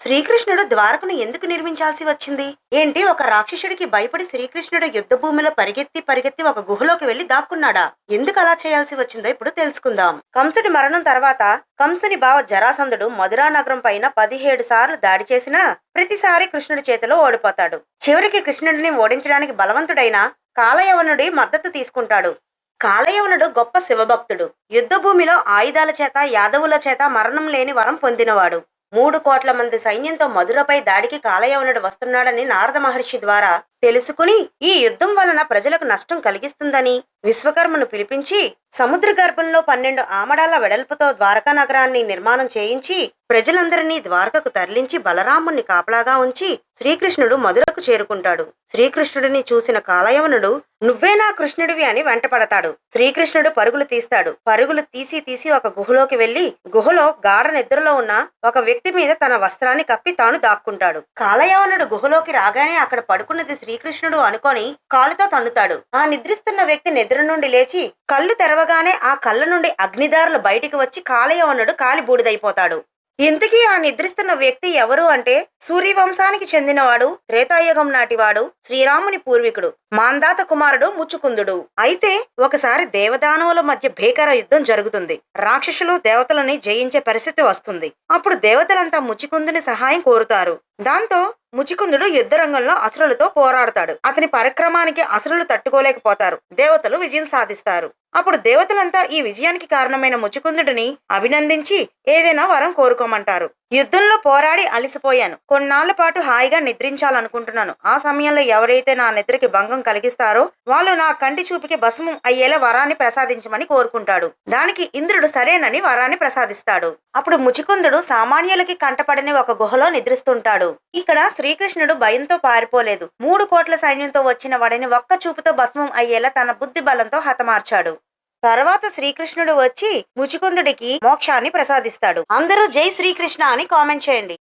శ్రీకృష్ణుడు ద్వారకను ఎందుకు నిర్మించాల్సి వచ్చింది? ఏంటి ఒక రాక్షసుడికి భయపడి శ్రీకృష్ణుడు యుద్ధ భూమిలో పరిగెత్తి పరిగెత్తి ఒక గుహలోకి వెళ్లి దాక్కున్నాడా? ఎందుకు అలా చేయాల్సి వచ్చిందో ఇప్పుడు తెలుసుకుందాం. కంసుడి మరణం తర్వాత కంసుని బావ జరాసంధుడు మధురా నగరం పైన 17 సార్లు దాడి చేసినా ప్రతిసారి కృష్ణుడి చేతిలో ఓడిపోతాడు. చివరికి కృష్ణుడిని ఓడించడానికి బలవంతుడైన కాలయవనుడి మద్దతు తీసుకుంటాడు. కాలయవనుడు గొప్ప శివభక్తుడు. యుద్ధ భూమిలో ఆయుధాల చేత యాదవుల చేత మరణం లేని వరం పొందినవాడు. 3 కోట్ల మంది సైన్యంతో మధురపై దాడికి కాలయవనుడు వస్తున్నాడని నారద మహర్షి ద్వారా తెలుసుకుని ఈ యుద్ధం వలన ప్రజలకు నష్టం కలిగిస్తుందని విశ్వకర్మను పిలిపించి సముద్ర గర్భంలో 12 ఆమడాల వెడల్పుతో ద్వారకా నగరాన్ని నిర్మాణం చేయించి ప్రజలందరినీ ద్వారకకు తరలించి బలరాముణ్ణి కాపలాగా ఉంచి శ్రీకృష్ణుడు మధురకు చేరుకుంటాడు. శ్రీకృష్ణుడిని చూసిన కాలయవనుడు నువ్వే నా కృష్ణుడివి అని వెంటపడతాడు. శ్రీకృష్ణుడు పరుగులు తీస్తాడు. పరుగులు తీసి ఒక గుహలోకి వెళ్లి గుహలో గాఢ నిద్రలో ఉన్న ఒక వ్యక్తి మీద తన వస్త్రాన్ని కప్పి తాను దాక్కుంటాడు. కాలయవనుడు గుహలోకి రాగానే అక్కడ పడుకున్నది శ్రీకృష్ణుడు అనుకొని కాలుతో తన్నుతాడు. ఆ నిద్రిస్తున్న వ్యక్తి నిద్ర నుండి లేచి కళ్ళు తెరవగానే ఆ కళ్ళ నుండి అగ్నిదారులు బయటికి వచ్చి కాలయవనుడు కాలి బూడిదైపోతాడు. ఇంతకీ ఆ నిద్రిస్తున్న వ్యక్తి ఎవరు అంటే సూర్యవంశానికి చెందినవాడు, త్రేతాయుగం నాటివాడు, శ్రీరాముని పూర్వీకుడు, మాందాత కుమారుడు ముచ్చుకుందుడు. అయితే ఒకసారి దేవదానవుల మధ్య భీకర యుద్ధం జరుగుతుంది. రాక్షసులు దేవతలని జయించే పరిస్థితి వస్తుంది. అప్పుడు దేవతలంతా ముచ్చుకుందుని సహాయం కోరుతారు. దాంతో ముచికుందుడు యుద్ధరంగంలో అసురులతో పోరాడతాడు. అతని పరాక్రమానికి అసురులు తట్టుకోలేకపోతారు. దేవతలు విజయం సాధిస్తారు. అప్పుడు దేవతలంతా ఈ విజయానికి కారణమైన ముచికుందుడిని అభినందించి ఏదైనా వరం కోరుకోమంటారు. యుద్ధంలో పోరాడి అలసిపోయాను. కొన్నాళ్ల పాటు హాయిగా నిద్రించాలనుకుంటున్నాను. ఆ సమయంలో ఎవరైతే నా నిద్రకి భంగం కలిగిస్తారో వాళ్ళు నా కంటి చూపుకి భస్మం అయ్యేలా వరాన్ని ప్రసాదించమని కోరుకుంటాడు. దానికి ఇంద్రుడు సరేనని వరాన్ని ప్రసాదిస్తాడు. అప్పుడు ముచికుందుడు సామాన్యులకి కంటపడని ఒక గుహలో నిద్రిస్తుంటాడు. ఇక్కడ శ్రీకృష్ణుడు భయంతో పారిపోలేదు. 3 కోట్ల సైన్యంతో వచ్చిన వాడిని ఒక్క చూపుతో భస్మం అయ్యేలా తన బుద్ధి బలంతో హతమార్చాడు. తర్వాత శ్రీకృష్ణుడు వచ్చి ముచికుందుడికి మోక్షాన్ని ప్రసాదిస్తాడు. అందరూ జై శ్రీకృష్ణ అని కామెంట్ చేయండి.